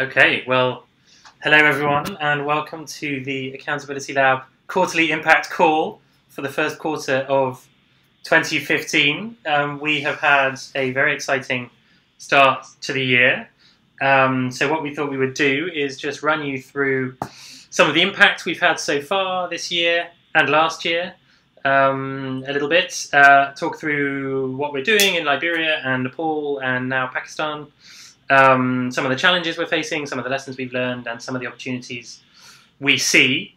Okay, well, hello everyone, and welcome to the Accountability Lab quarterly impact call for the first quarter of 2015. We have had a very exciting start to the year. So what we thought we would do is just run you through some of the impact we've had so far this year and last year, a little bit, talk through what we're doing in Liberia and Nepal and now Pakistan, some of the challenges we're facing, some of the lessons we've learned, and some of the opportunities we see.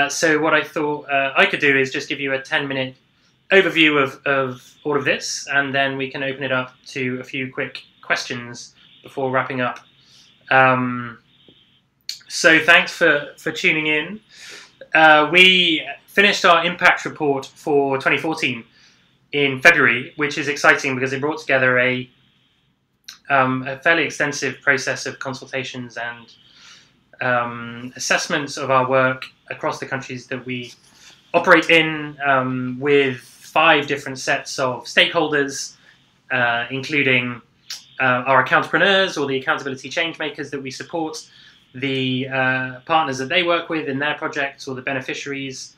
So what I thought I could do is just give you a 10-minute overview of all of this, and then we can open it up to a few quick questions before wrapping up. So thanks for tuning in. We finished our impact report for 2014 in February, which is exciting because it brought together a fairly extensive process of consultations and assessments of our work across the countries that we operate in, with 5 different sets of stakeholders, including our accountpreneurs, or the accountability change makers that we support, the partners that they work with in their projects, or the beneficiaries,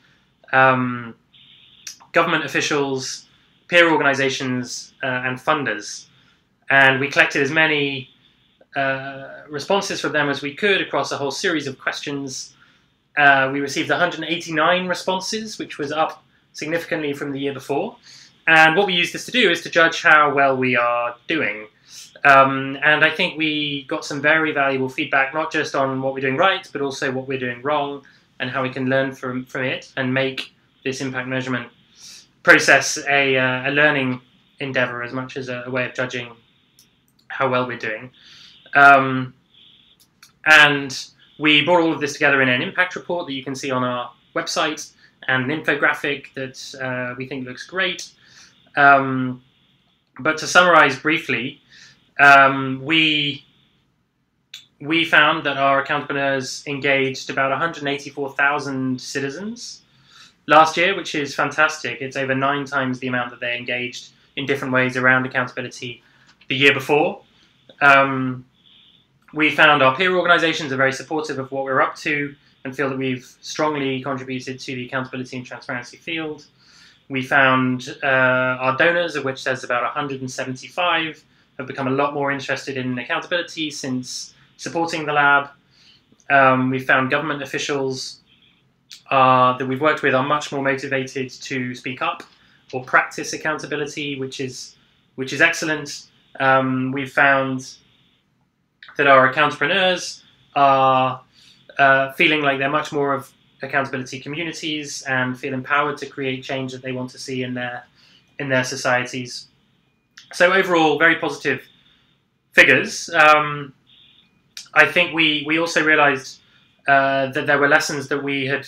government officials, peer organizations, and funders. And we collected as many responses from them as we could across a whole series of questions. We received 189 responses, which was up significantly from the year before. And what we used this to do is to judge how well we are doing. And I think we got some very valuable feedback, not just on what we're doing right, but also what we're doing wrong and how we can learn from it and make this impact measurement process a learning endeavor as much as a way of judging how well we're doing. And we brought all of this together in an impact report that you can see on our website, and an infographic that we think looks great. But to summarize briefly, we found that our accountpreneurs engaged about 184,000 citizens last year, which is fantastic. It's over 9 times the amount that they engaged in different ways around accountability the year before. We found our peer organizations are very supportive of what we're up to and feel that we've strongly contributed to the accountability and transparency field. We found our donors, of which there's about 175, have become a lot more interested in accountability since supporting the lab. We found government officials that we've worked with are much more motivated to speak up or practice accountability, which is excellent. We've found that our accountpreneurs are feeling like they're much more of accountability communities and feel empowered to create change that they want to see in their societies. So overall, very positive figures. I think we also realised that there were lessons that we had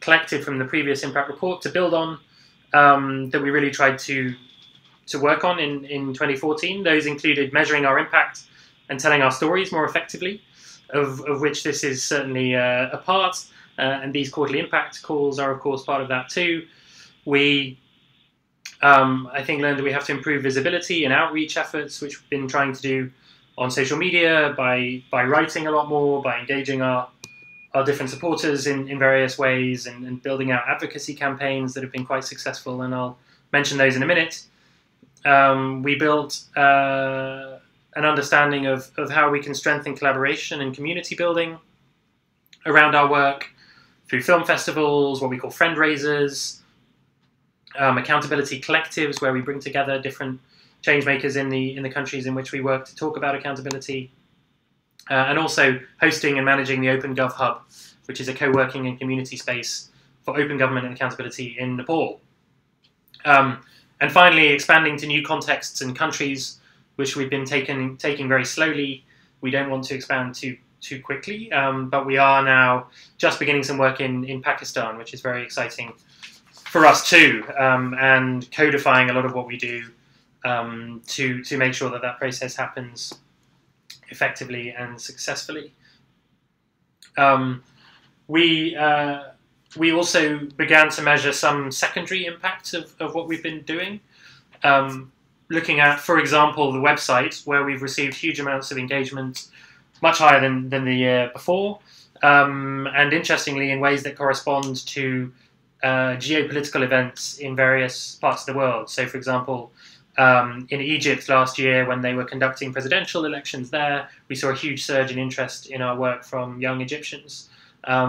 collected from the previous impact report to build on, that we really tried to work on in 2014. Those included measuring our impact and telling our stories more effectively, of which this is certainly a part, and these quarterly impact calls are of course part of that too. We, I think, learned that we have to improve visibility and outreach efforts, which we've been trying to do on social media by writing a lot more, by engaging our different supporters in various ways, and building out advocacy campaigns that have been quite successful, and I'll mention those in a minute. We built an understanding of how we can strengthen collaboration and community building around our work through film festivals, what we call friend raisers, accountability collectives, where we bring together different change makers in the countries in which we work to talk about accountability, and also hosting and managing the OpenGov Hub, which is a co-working and community space for open government and accountability in Nepal. And finally, expanding to new contexts and countries, which we've been taking very slowly. We don't want to expand too quickly, but we are now just beginning some work in Pakistan, which is very exciting for us too, and codifying a lot of what we do to make sure that process happens effectively and successfully. We also began to measure some secondary impacts of what we've been doing. Looking at, for example, the website, where we've received huge amounts of engagement much higher than the year before, and interestingly, in ways that correspond to geopolitical events in various parts of the world. So, for example, in Egypt last year, when they were conducting presidential elections there, we saw a huge surge in interest in our work from young Egyptians,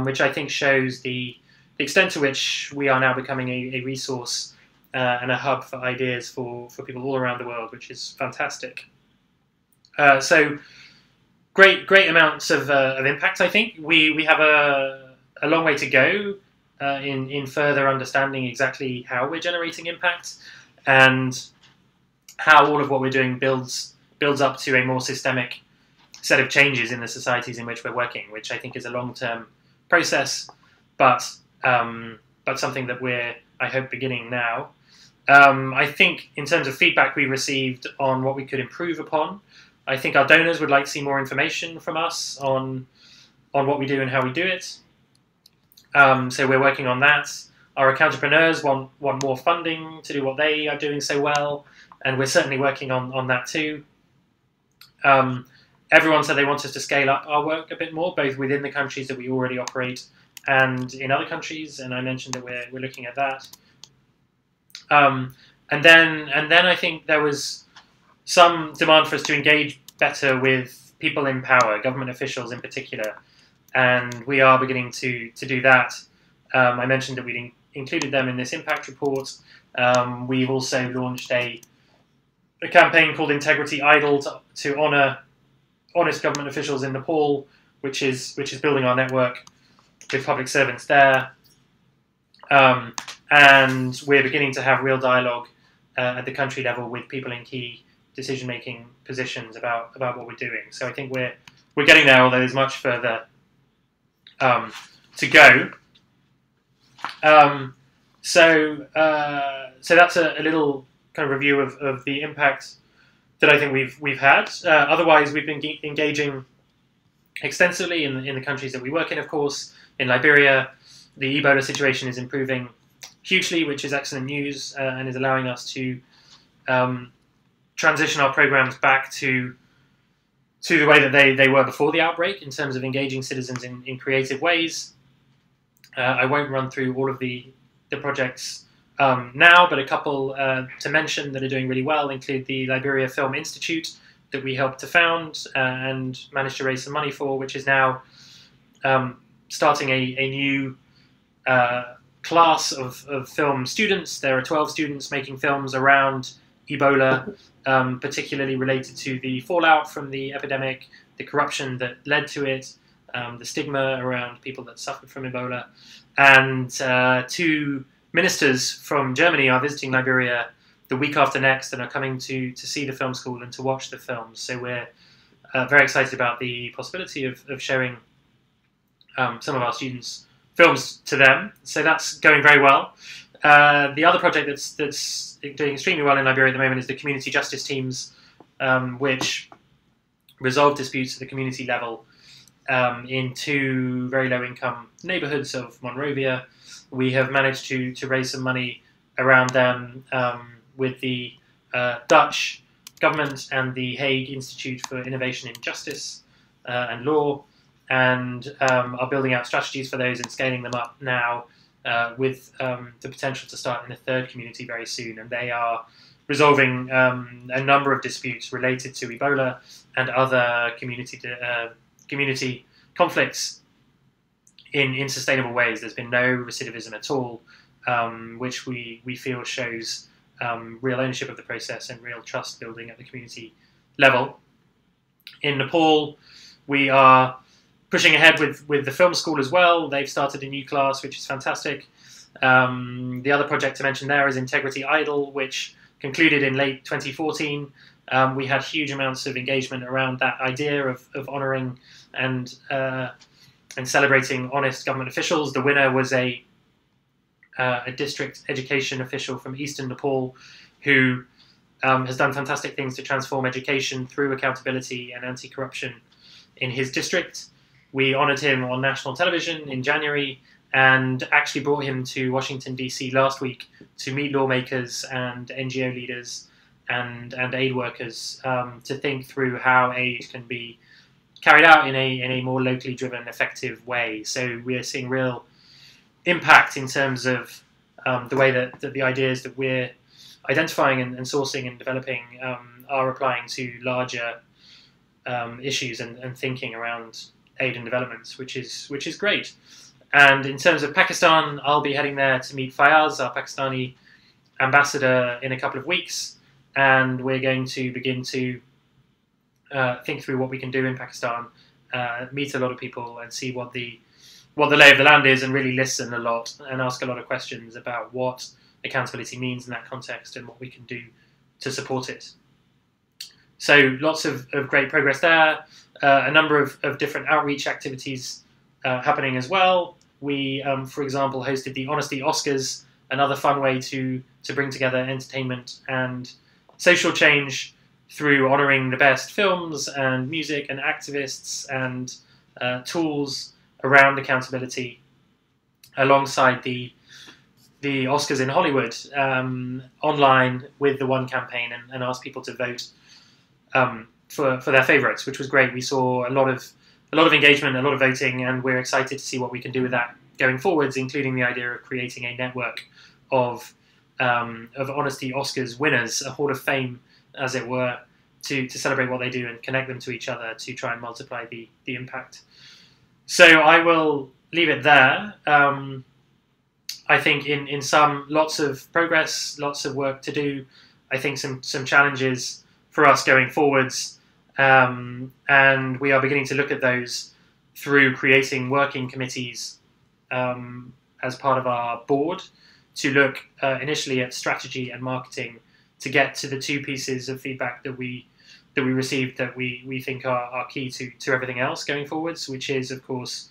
which I think shows the extent to which we are now becoming a resource and a hub for ideas for people all around the world, which is fantastic. So great amounts of impact. I think we have a long way to go in further understanding exactly how we're generating impact and how all of what we're doing builds up to a more systemic set of changes in the societies in which we're working, which I think is a long-term process, but something that we're, I hope, beginning now. I think in terms of feedback we received on what we could improve upon, I think our donors would like to see more information from us on what we do and how we do it. So we're working on that. Our entrepreneurs want more funding to do what they are doing so well, and we're certainly working on that too. Everyone said they want us to scale up our work a bit more, both within the countries that we already operate and in other countries, and I mentioned that we're looking at that. And then I think there was some demand for us to engage better with people in power, government officials in particular, and we are beginning to do that. I mentioned that we'd included them in this impact report. We've also launched a campaign called Integrity Idol to honour honest government officials in Nepal, which is building our network with public servants there. And we're beginning to have real dialogue at the country level with people in key decision-making positions about what we're doing. So I think we're getting there, although there's much further to go. So that's a little kind of review of the impact that I think we've had. Otherwise, we've been engaging extensively in the countries that we work in, of course. In Liberia, the Ebola situation is improving hugely, which is excellent news and is allowing us to transition our programs back to the way that they were before the outbreak in terms of engaging citizens in creative ways. I won't run through all of the projects now, but a couple to mention that are doing really well include the Liberia Film Institute that we helped to found and managed to raise some money for, which is now starting a new class of film students. There are 12 students making films around Ebola, particularly related to the fallout from the epidemic, the corruption that led to it, the stigma around people that suffered from Ebola. And 2 ministers from Germany are visiting Liberia the week after next and are coming to see the film school and to watch the films. So we're very excited about the possibility of showing some of our students' films to them. So that's going very well. The other project that's doing extremely well in Liberia at the moment is the community justice teams, which resolve disputes at the community level in 2 very low-income neighbourhoods of Monrovia. We have managed to raise some money around them with the Dutch government and the Hague Institute for Innovation in Justice and Law, and are building out strategies for those and scaling them up now with the potential to start in a 3rd community very soon. And they are resolving a number of disputes related to Ebola and other community conflicts in sustainable ways. There's been no recidivism at all, which we feel shows real ownership of the process and real trust building at the community level. In Nepal, we are pushing ahead with the film school as well. They've started a new class, which is fantastic. The other project to mention there is Integrity Idol, which concluded in late 2014. We had huge amounts of engagement around that idea of honouring and celebrating honest government officials. The winner was a district education official from eastern Nepal who has done fantastic things to transform education through accountability and anti-corruption in his district. We honoured him on national television in January and actually brought him to Washington, D.C. last week to meet lawmakers and NGO leaders and aid workers to think through how aid can carried out in a more locally driven, effective way. So we are seeing real impact in terms of the way that the ideas that we're identifying and sourcing and developing are applying to larger issues and thinking around aid and development, which is great. And in terms of Pakistan, I'll be heading there to meet Fayaz, our Pakistani ambassador, in a couple of weeks, and we're going to begin to think through what we can do in Pakistan, meet a lot of people, and see what the lay of the land is, and really listen a lot and ask a lot of questions about what accountability means in that context and what we can do to support it. So lots of great progress there. A number of different outreach activities happening as well. We, for example, hosted the Honesty Oscars, another fun way to bring together entertainment and social change through honouring the best films and music and activists and tools around accountability, alongside the Oscars in Hollywood, online with the One campaign, and asked people to vote for their favourites, which was great. We saw a lot of engagement, a lot of voting, and we're excited to see what we can do with that going forwards, including the idea of creating a network of Honesty Oscars winners, a hall of fame, as it were, to celebrate what they do and connect them to each other to try and multiply the impact. So I will leave it there. I think in some, lots of progress, lots of work to do. I think some challenges for us going forwards, and we are beginning to look at those through creating working committees as part of our board to look initially at strategy and marketing to get to the two pieces of feedback that we received that we think are key to everything else going forwards, which is, of course,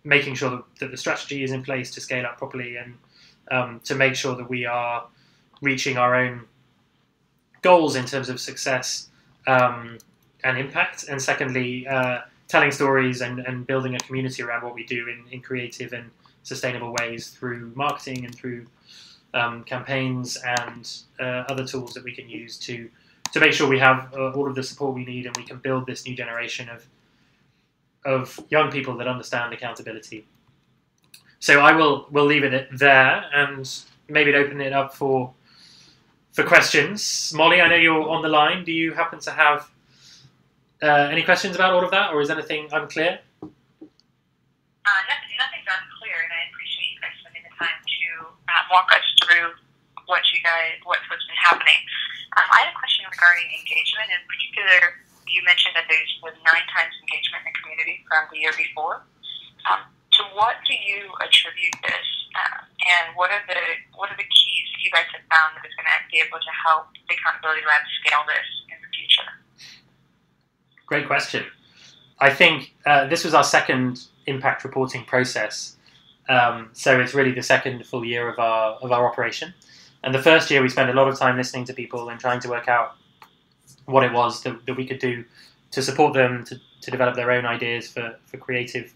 making sure that the strategy is in place to scale up properly, and to make sure that we are reaching our own goals in terms of success and impact. And secondly, telling stories and building a community around what we do in creative and sustainable ways through marketing and through campaigns and other tools that we can use to make sure we have all of the support we need, and we can build this new generation of young people that understand accountability. So we'll leave it there, and maybe open it up for questions. Molly, I know you're on the line. Do you happen to have any questions about all of that, or is anything unclear? Nothing's unclear, and I appreciate you guys spending the time to walk us through what's been happening. I had a question regarding engagement. In particular, you mentioned that there was 9 times engagement in the community from the year before. To what do you attribute this, and what are the keys that you guys have found that is going to be able to help the Accountability Lab scale this in the future? Great question. I think this was our second impact reporting process, so it's really the second full year of our operation. And the first year we spent a lot of time listening to people and trying to work out what it was that we could do to support them to develop their own ideas for creative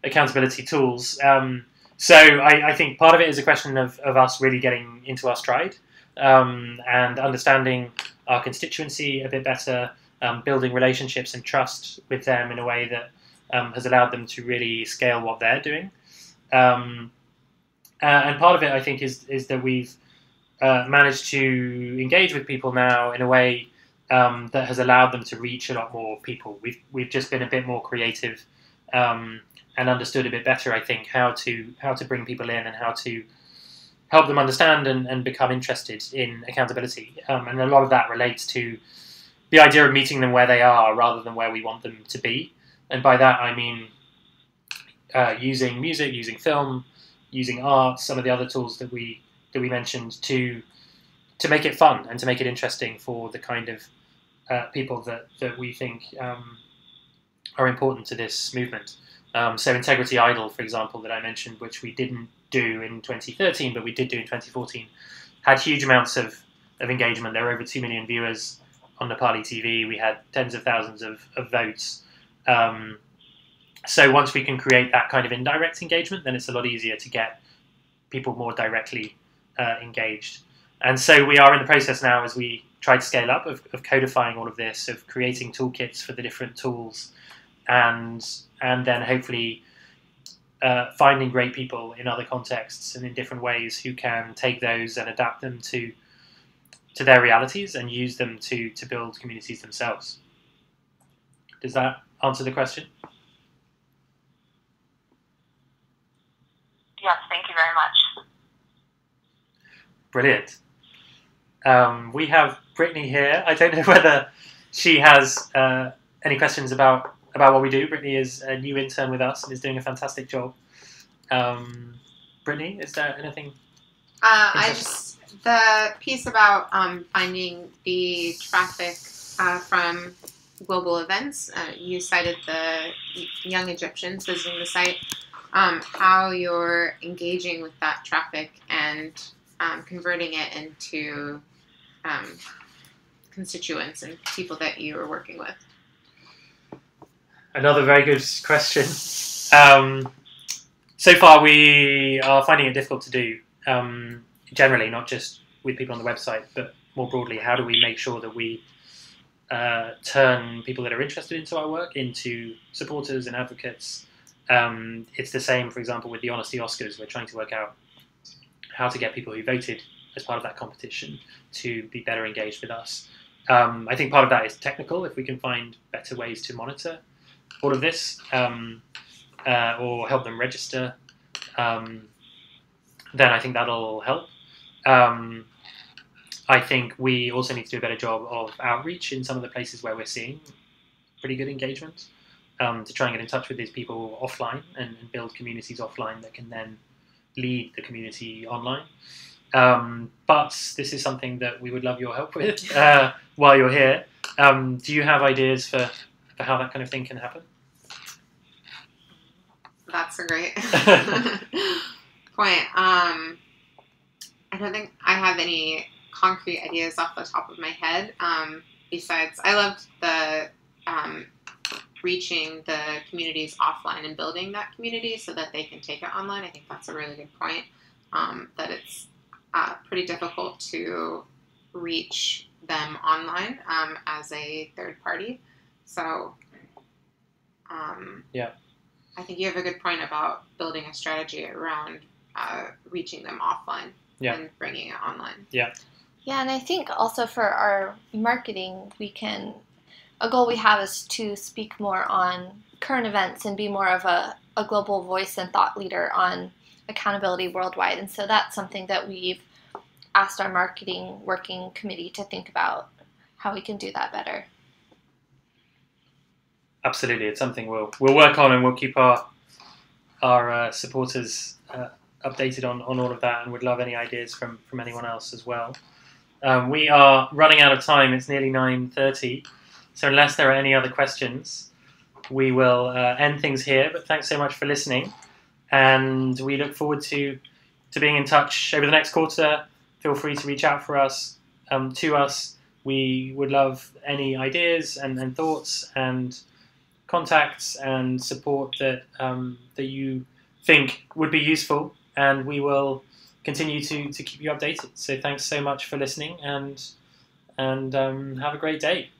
accountability tools. So I think part of it is a question of us really getting into our stride, and understanding our constituency a bit better, building relationships and trust with them in a way that has allowed them to really scale what they're doing. And part of it, I think, is that we've managed to engage with people now in a way that has allowed them to reach a lot more people. We've just been a bit more creative, and understood a bit better, I think, how to bring people in and how to help them understand and become interested in accountability. And a lot of that relates to the idea of meeting them where they are rather than where we want them to be. And by that I mean using music, using film, using art, some of the other tools that we mentioned to make it fun and to make it interesting for the kind of people that we think are important to this movement. So Integrity Idol, for example, that I mentioned, which we didn't do in 2013, but we did do in 2014, had huge amounts of engagement. There were over 2 million viewers on Nepali TV. We had tens of thousands of votes. So once we can create that kind of indirect engagement, then it's a lot easier to get people more directly engaged. And so we are in the process now, as we tried to scale up, of codifying all of this, of creating toolkits for the different tools, and then hopefully finding great people in other contexts and in different ways who can take those and adapt them to their realities and use them to build communities themselves. Does that answer the question? Yes, thank you very much. Brilliant. We have Brittany here. I don't know whether she has any questions about what we do. Brittany is a new intern with us and is doing a fantastic job. Brittany, is there anything? The piece about finding the traffic from global events, you cited the young Egyptians visiting the site, how you're engaging with that traffic and converting it into constituents and people that you are working with. Another very good question. So far we are finding it difficult to do, generally, not just with people on the website, but more broadly, how do we make sure that we turn people that are interested into our work into supporters and advocates. It's the same, for example, with the Honesty Oscars. We're trying to work out how to get people who voted as part of that competition to be better engaged with us. I think part of that is technical. If we can find better ways to monitor all of this or help them register, then I think that'll help. I think we also need to do a better job of outreach in some of the places where we're seeing pretty good engagement, to try and get in touch with these people offline and build communities offline that can then lead the community online. But this is something that we would love your help with while you're here. Do you have ideas for how that kind of thing can happen? That's a great point. I don't think I have any concrete ideas off the top of my head. Besides, I loved the reaching the communities offline and building that community so that they can take it online. I think that's a really good point, that it's pretty difficult to reach them online as a third party. So yeah, I think you have a good point about building a strategy around reaching them offline and bringing it online. Yeah. Yeah, and I think also for our marketing, a goal we have is to speak more on current events and be more of a global voice and thought leader on accountability worldwide. And so that's something that we've asked our marketing working committee to think about how we can do that better. Absolutely, it's something we'll work on, and we'll keep our supporters updated on all of that, and would love any ideas from anyone else as well. We are running out of time. It's nearly 9:30, so unless there are any other questions, we will end things here. But thanks so much for listening, and we look forward to being in touch over the next quarter. Feel free to reach out to us. We would love any ideas and thoughts and contacts and support that you think would be useful, and we will continue to keep you updated. So thanks so much for listening, and have a great day.